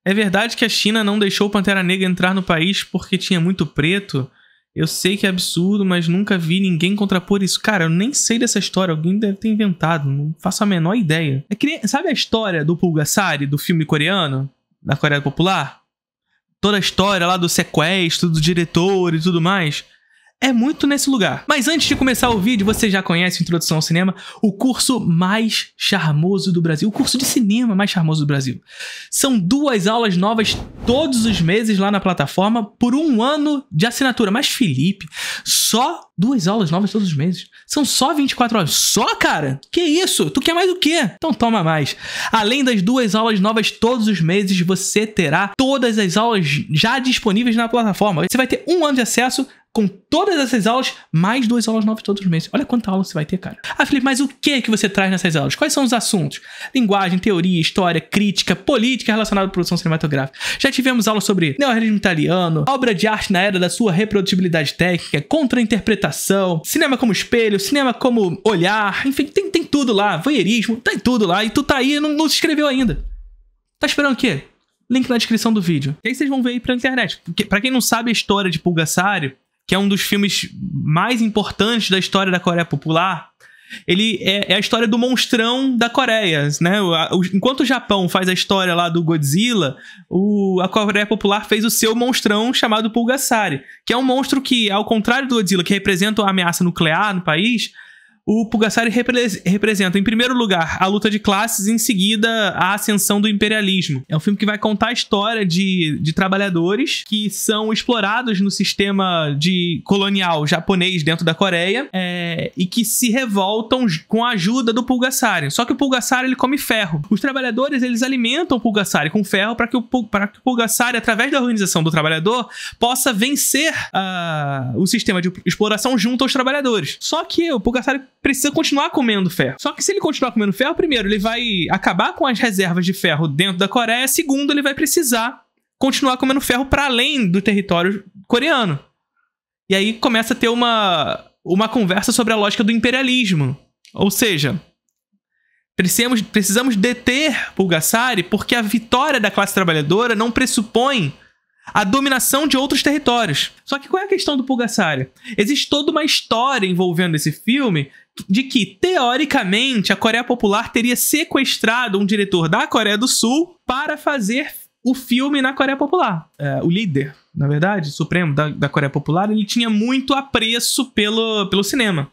É verdade que a China não deixou o Pantera Negra entrar no país porque tinha muito preto? Eu sei que é absurdo, mas nunca vi ninguém contrapor isso. Cara, eu nem sei dessa história. Alguém deve ter inventado. Não faço a menor ideia. É que nem, sabe a história do Pulgasari, do filme coreano? Da Coreia Popular? Toda a história lá do sequestro, do diretor e tudo mais. É muito nesse lugar. Mas antes de começar o vídeo, você já conhece a Introdução ao Cinema, o curso mais charmoso do Brasil, o curso de cinema mais charmoso do Brasil. São 2 aulas novas todos os meses lá na plataforma por 1 ano de assinatura. Mas Felipe, só 2 aulas novas todos os meses? São só 24 horas. Só, cara? Que isso? Tu quer mais o quê? Então toma mais. Além das 2 aulas novas todos os meses, você terá todas as aulas já disponíveis na plataforma. Você vai ter 1 ano de acesso com todas essas aulas, mais 2 aulas novas todos os meses. Olha quanta aula você vai ter, cara. Ah, Felipe, mas o que você traz nessas aulas? Quais são os assuntos? Linguagem, teoria, história, crítica, política relacionada à produção cinematográfica. Já tivemos aulas sobre neorrealismo italiano, obra de arte na era da sua reprodutibilidade técnica, contra-interpretação, cinema como espelho, cinema como olhar, enfim, tem tudo lá. Voyeurismo, tem tudo lá. E tu tá aí e não se inscreveu ainda. Tá esperando o quê? Link na descrição do vídeo. E aí vocês vão ver aí pela internet. Porque, pra quem não sabe a história de Pulgasari, que é um dos filmes mais importantes da história da Coreia Popular, ele é a história do monstrão da Coreia, né? Enquanto o Japão faz a história lá do Godzilla, a Coreia Popular fez o seu monstrão chamado Pulgasari, que é um monstro que, ao contrário do Godzilla, que representa uma ameaça nuclear no país, o Pulgasari representa, em primeiro lugar, a luta de classes e, em seguida, a ascensão do imperialismo. É um filme que vai contar a história de trabalhadores que são explorados no sistema colonial japonês dentro da Coreia e que se revoltam com a ajuda do Pulgasari. Só que o Pulgasari, ele come ferro. Os trabalhadores, eles alimentam o Pulgasari com ferro para que o Pulgasari, através da organização do trabalhador, possa vencer o sistema de exploração junto aos trabalhadores. Só que o Pulgasari precisa continuar comendo ferro. Só que se ele continuar comendo ferro, primeiro, ele vai acabar com as reservas de ferro dentro da Coreia. Segundo, ele vai precisar continuar comendo ferro para além do território coreano. E aí começa a ter uma conversa sobre a lógica do imperialismo. Ou seja, precisamos deter Pulgasari porque a vitória da classe trabalhadora não pressupõe a dominação de outros territórios. Só que qual é a questão do Pulgasari? Existe toda uma história envolvendo esse filme de que, teoricamente, a Coreia Popular teria sequestrado um diretor da Coreia do Sul para fazer o filme na Coreia Popular. O líder, na verdade, supremo da Coreia Popular, ele tinha muito apreço pelo cinema.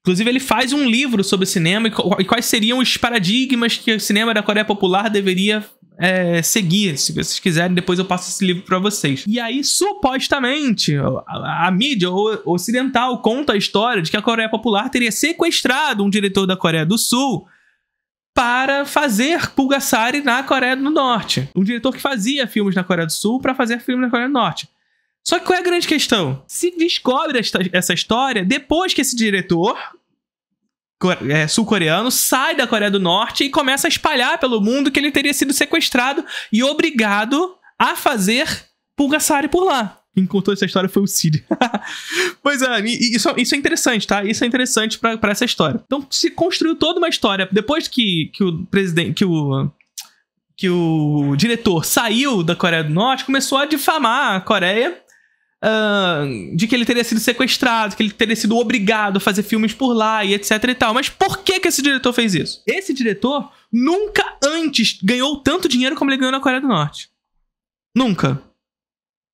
Inclusive, ele faz um livro sobre cinema e quais seriam os paradigmas que o cinema da Coreia Popular deveria seguir. Se vocês quiserem, depois eu passo esse livro pra vocês. E aí, supostamente, a mídia ocidental conta a história de que a Coreia Popular teria sequestrado um diretor da Coreia do Sul para fazer Pulgasari na Coreia do Norte. Um diretor que fazia filmes na Coreia do Sul para fazer filmes na Coreia do Norte. Só que qual é a grande questão? Se descobre essa história depois que esse diretor sul-coreano sai da Coreia do Norte e começa a espalhar pelo mundo que ele teria sido sequestrado e obrigado a fazer Pulgasari por lá. Quem contou essa história foi o Cid. Pois é, isso é interessante, tá? Isso é interessante pra essa história. Então se construiu toda uma história. Depois que o diretor saiu da Coreia do Norte, começou a difamar a Coreia de que ele teria sido sequestrado, que ele teria sido obrigado a fazer filmes por lá e etc e tal. Mas por que esse diretor fez isso? Esse diretor nunca antes ganhou tanto dinheiro como ele ganhou na Coreia do Norte. Nunca.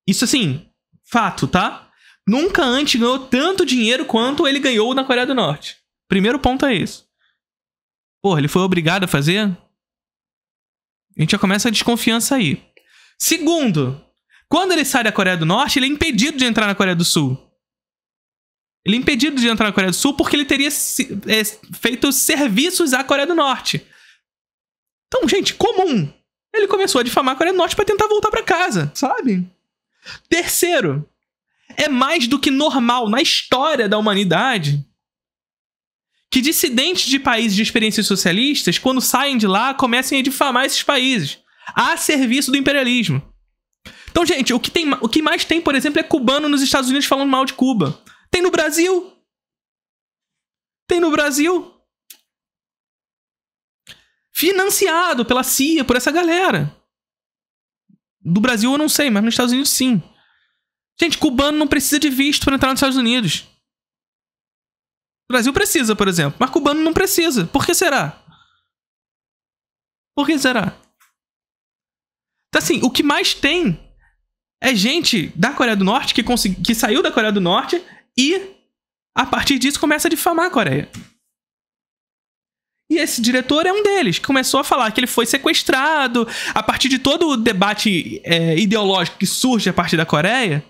Isso assim, fato, tá? Nunca antes ganhou tanto dinheiro quanto ele ganhou na Coreia do Norte. Primeiro ponto é isso. Porra, ele foi obrigado a fazer? A gente já começa a desconfiança aí. Segundo, quando ele sai da Coreia do Norte, ele é impedido de entrar na Coreia do Sul. Ele é impedido de entrar na Coreia do Sul porque ele teria feito serviços à Coreia do Norte. Então, gente, comum. Ele começou a difamar a Coreia do Norte para tentar voltar para casa, sabe? Terceiro, é mais do que normal na história da humanidade que dissidentes de países de experiências socialistas, quando saem de lá, comecem a difamar esses países a serviço do imperialismo. Então, gente, o que mais tem, por exemplo, é cubano nos Estados Unidos falando mal de Cuba. Tem no Brasil. Tem no Brasil. Financiado pela CIA, por essa galera. Do Brasil eu não sei, mas nos Estados Unidos sim. Gente, cubano não precisa de visto pra entrar nos Estados Unidos. O Brasil precisa, por exemplo, mas cubano não precisa. Por que será? Por que será? Então, assim, o que mais tem é gente da Coreia do Norte que saiu da Coreia do Norte e, a partir disso, começa a difamar a Coreia. E esse diretor é um deles, que começou a falar que ele foi sequestrado. A partir de todo o debate ideológico que surge a partir da Coreia,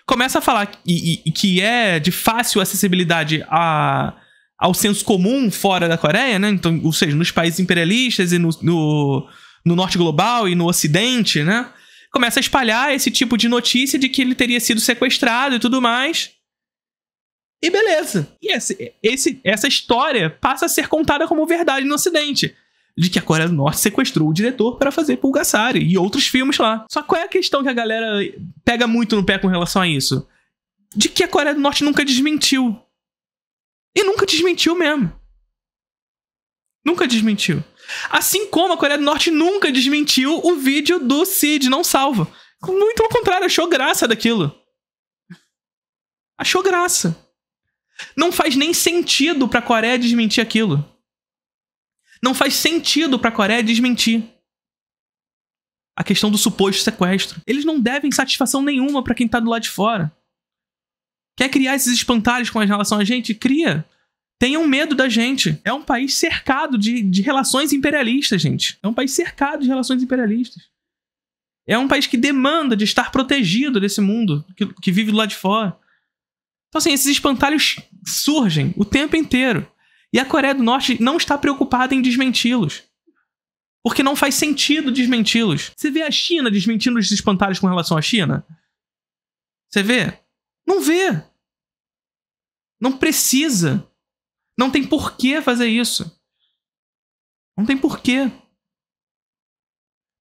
começa a falar que é de fácil acessibilidade ao senso comum fora da Coreia, né? Então, ou seja, nos países imperialistas e no norte global e no ocidente, né? Começa a espalhar esse tipo de notícia de que ele teria sido sequestrado e tudo mais. E beleza. E essa história passa a ser contada como verdade no ocidente. De que a Coreia do Norte sequestrou o diretor para fazer Pulgasari e outros filmes lá. Só qual é a questão que a galera pega muito no pé com relação a isso? De que a Coreia do Norte nunca desmentiu. E nunca desmentiu mesmo. Nunca desmentiu. Assim como a Coreia do Norte nunca desmentiu o vídeo do Cid não salvo. Muito ao contrário, achou graça daquilo. Achou graça. Não faz nem sentido pra Coreia desmentir aquilo. Não faz sentido pra Coreia desmentir a questão do suposto sequestro. Eles não devem satisfação nenhuma pra quem tá do lado de fora. Quer criar esses espantalhos com relação a gente? Cria. Tenham medo da gente. É um país cercado de relações imperialistas, gente. É um país cercado de relações imperialistas. É um país que demanda de estar protegido desse mundo que vive do lado de fora. Então, assim, esses espantalhos surgem o tempo inteiro. E a Coreia do Norte não está preocupada em desmenti-los. Porque não faz sentido desmenti-los. Você vê a China desmentindo os espantalhos com relação à China? Você vê? Não vê. Não precisa. Não tem porquê fazer isso. Não tem porquê.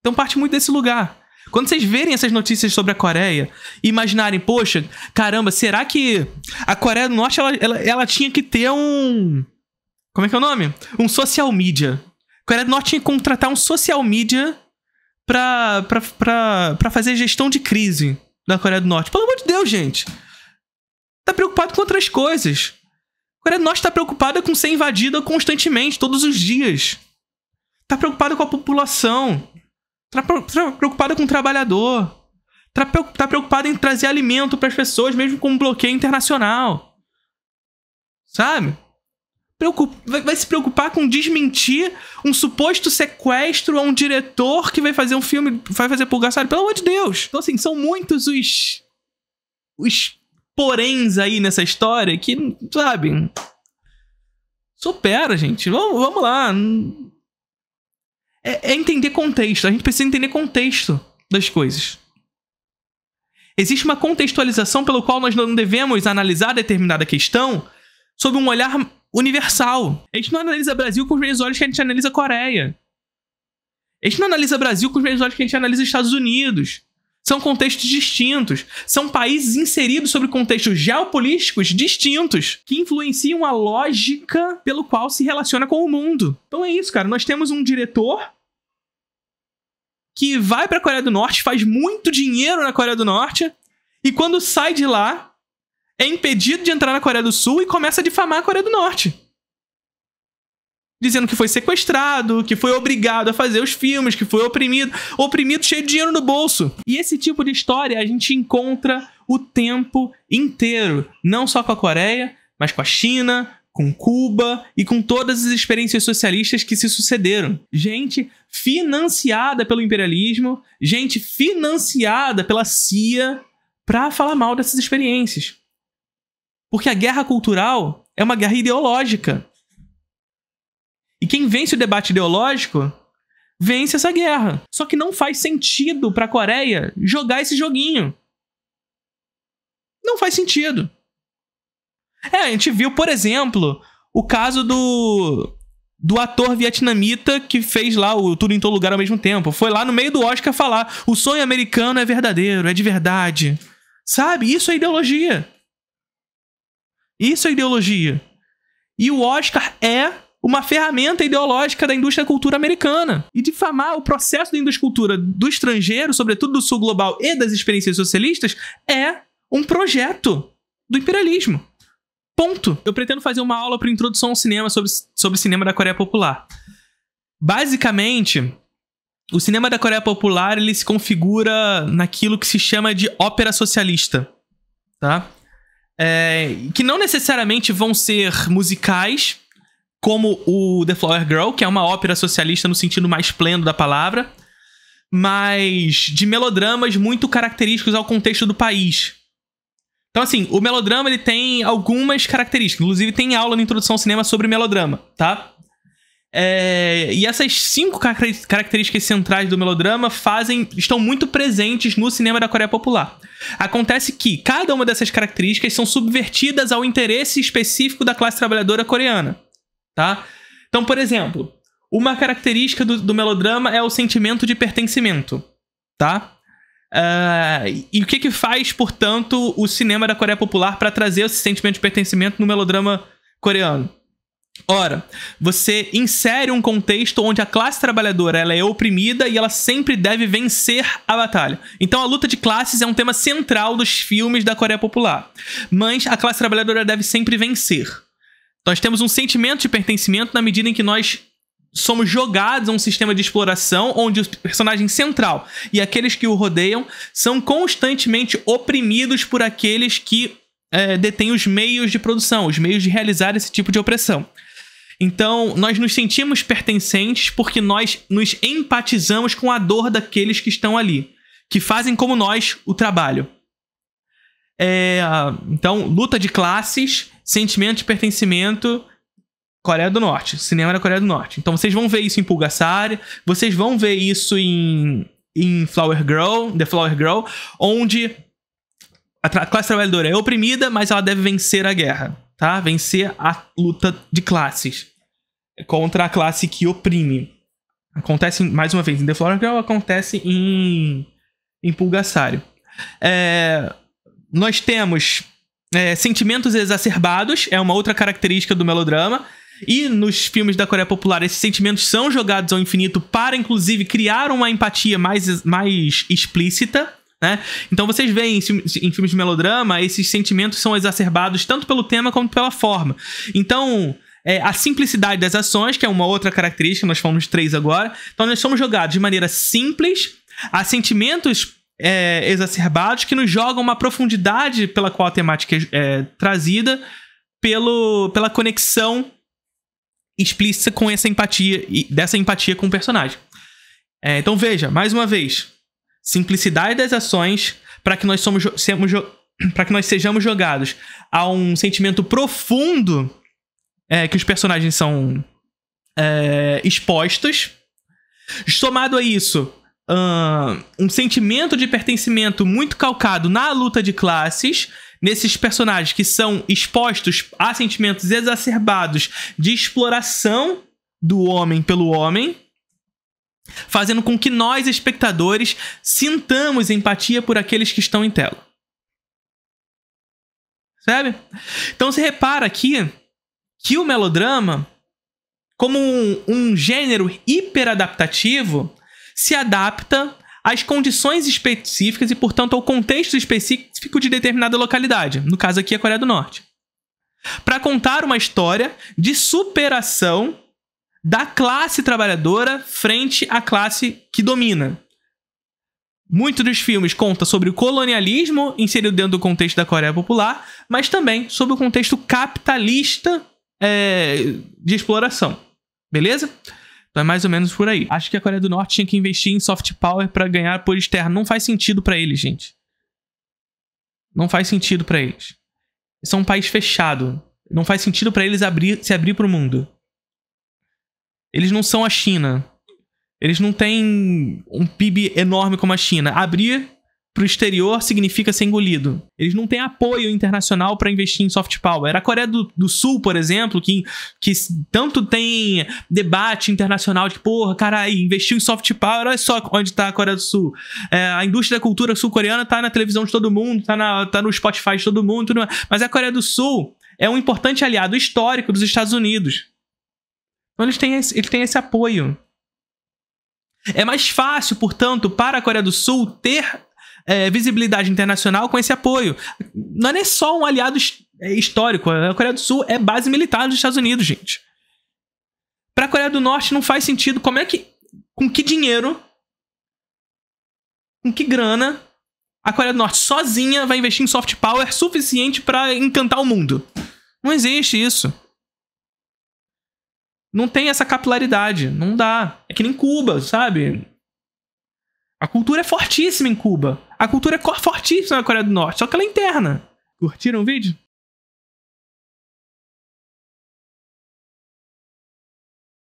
Então parte muito desse lugar. Quando vocês verem essas notícias sobre a Coreia e imaginarem, poxa, caramba, será que a Coreia do Norte ela tinha que ter um... Como é que é o nome? Um social media. A Coreia do Norte tinha que contratar um social media pra fazer gestão de crise da Coreia do Norte. Pelo amor de Deus, gente. Tá preocupado com outras coisas. A Coreia do Norte tá preocupada com ser invadida constantemente, todos os dias. Tá preocupada com a população. Tá preocupada com o trabalhador. Tá preocupada em trazer alimento para as pessoas, mesmo com um bloqueio internacional. Sabe? Vai se preocupar com desmentir um suposto sequestro a um diretor que vai fazer um filme, vai fazer Pulgasari. Pelo amor de Deus. Então, assim, são muitos os poréns aí nessa história que, sabe, supera, gente. Vamos lá. É entender contexto. A gente precisa entender contexto das coisas. Existe uma contextualização pelo qual nós não devemos analisar determinada questão sob um olhar universal. A gente não analisa Brasil com os mesmos olhos que a gente analisa Coreia. A gente não analisa Brasil com os mesmos olhos que a gente analisa Estados Unidos. São contextos distintos. São países inseridos sobre contextos geopolíticos distintos que influenciam a lógica pelo qual se relaciona com o mundo. Então é isso, cara. Nós temos um diretor que vai pra Coreia do Norte, faz muito dinheiro na Coreia do Norte e quando sai de lá é impedido de entrar na Coreia do Sul e começa a difamar a Coreia do Norte. Dizendo que foi sequestrado, que foi obrigado a fazer os filmes, que foi oprimido cheio de dinheiro no bolso. E esse tipo de história a gente encontra o tempo inteiro. Não só com a Coreia, mas com a China, com Cuba e com todas as experiências socialistas que se sucederam. Gente financiada pelo imperialismo, gente financiada pela CIA pra falar mal dessas experiências. Porque a guerra cultural é uma guerra ideológica. E quem vence o debate ideológico, vence essa guerra. Só que não faz sentido pra Coreia jogar esse joguinho. Não faz sentido. A gente viu, por exemplo, o caso do ator vietnamita que fez lá o Tudo em Todo Lugar ao mesmo tempo. Foi lá no meio do Oscar falar: o sonho americano é verdadeiro, é de verdade. Sabe? Isso é ideologia. Isso é ideologia. E o Oscar é uma ferramenta ideológica da indústria cultura americana. E difamar o processo da indústria cultura do estrangeiro, sobretudo do sul global e das experiências socialistas, é um projeto do imperialismo. Ponto. Eu pretendo fazer uma aula para introdução ao cinema sobre cinema da Coreia Popular. Basicamente, o cinema da Coreia Popular ele se configura naquilo que se chama de ópera socialista, tá? Que não necessariamente vão ser musicais, como o The Flower Girl, que é uma ópera socialista no sentido mais pleno da palavra, mas de melodramas muito característicos ao contexto do país. Então, assim, o melodrama ele tem algumas características. Inclusive, tem aula na Introdução ao Cinema sobre melodrama, tá? E essas 5 características centrais do melodrama estão muito presentes no cinema da Coreia Popular. Acontece que cada uma dessas características são subvertidas ao interesse específico da classe trabalhadora coreana, tá? Então, por exemplo, uma característica do melodrama é o sentimento de pertencimento, tá? E o que faz, portanto, o cinema da Coreia Popular para trazer esse sentimento de pertencimento no melodrama coreano? Ora, você insere um contexto onde a classe trabalhadora ela é oprimida e ela sempre deve vencer a batalha. Então a luta de classes é um tema central dos filmes da Coreia Popular. Mas a classe trabalhadora deve sempre vencer. Nós temos um sentimento de pertencimento na medida em que nós somos jogados a um sistema de exploração onde o personagem central e aqueles que o rodeiam são constantemente oprimidos por aqueles que detêm os meios de produção, os meios de realizar esse tipo de opressão. Então, nós nos sentimos pertencentes porque nós nos empatizamos com a dor daqueles que estão ali, que fazem como nós o trabalho. Então, luta de classes, sentimento de pertencimento, Coreia do Norte, cinema da Coreia do Norte. Então, vocês vão ver isso em Pulgasari, vocês vão ver isso em Flower Girl, The Flower Girl, onde a classe trabalhadora é oprimida, mas ela deve vencer a guerra, tá? Vencer a luta de classes contra a classe que oprime. Acontece, mais uma vez, em The Flower Girl, acontece em Pulgasari. Nós temos sentimentos exacerbados, é uma outra característica do melodrama. E nos filmes da Coreia Popular, esses sentimentos são jogados ao infinito para, inclusive, criar uma empatia mais explícita, né? Então vocês veem em filmes de melodrama, esses sentimentos são exacerbados tanto pelo tema quanto pela forma. Então, a simplicidade das ações, que é uma outra característica, nós falamos 3 agora. Então nós somos jogados de maneira simples a sentimentos exacerbados que nos jogam uma profundidade pela qual a temática é trazida pela conexão explícita com essa empatia, dessa empatia com o personagem. Então veja, mais uma vez, simplicidade das ações para que nós sejamos jogados a um sentimento profundo que os personagens são expostos. Somado a isso, um sentimento de pertencimento muito calcado na luta de classes, nesses personagens que são expostos a sentimentos exacerbados de exploração do homem pelo homem, fazendo com que nós, espectadores, sintamos empatia por aqueles que estão em tela. Sabe? Então você repara aqui que o melodrama, como um gênero hiperadaptativo, se adapta às condições específicas e, portanto, ao contexto específico de determinada localidade. No caso aqui, a Coreia do Norte. Para contar uma história de superação da classe trabalhadora frente à classe que domina. Muitos dos filmes contam sobre o colonialismo inserido dentro do contexto da Coreia Popular, mas também sobre o contexto capitalista de exploração. Beleza? Então é mais ou menos por aí. Acho que a Coreia do Norte tinha que investir em soft power para ganhar apoio externo. Não faz sentido para eles, gente. Não faz sentido para eles. Eles são um país fechado. Não faz sentido para eles se abrir para o mundo. Eles não são a China. Eles não têm um PIB enorme como a China. Abrir para o exterior significa ser engolido. Eles não têm apoio internacional para investir em soft power. A Coreia do Sul, por exemplo, que tanto tem debate internacional de porra, cara, investiu em soft power, olha só onde está a Coreia do Sul. A indústria da cultura sul-coreana está na televisão de todo mundo, tá no Spotify de todo mundo, tudo mais. Mas a Coreia do Sul é um importante aliado histórico dos Estados Unidos. Então ele tem esse apoio. É mais fácil, portanto, para a Coreia do Sul ter visibilidade internacional com esse apoio. Não é nem só um aliado histórico. A Coreia do Sul é base militar dos Estados Unidos, gente. Para a Coreia do Norte não faz sentido. Como é que... Com que dinheiro... Com que grana a Coreia do Norte sozinha vai investir em soft power suficiente para encantar o mundo? Não existe isso. Não tem essa capilaridade. Não dá. É que nem Cuba, sabe? A cultura é fortíssima em Cuba. A cultura é fortíssima na Coreia do Norte, só que ela é interna. Curtiram o vídeo?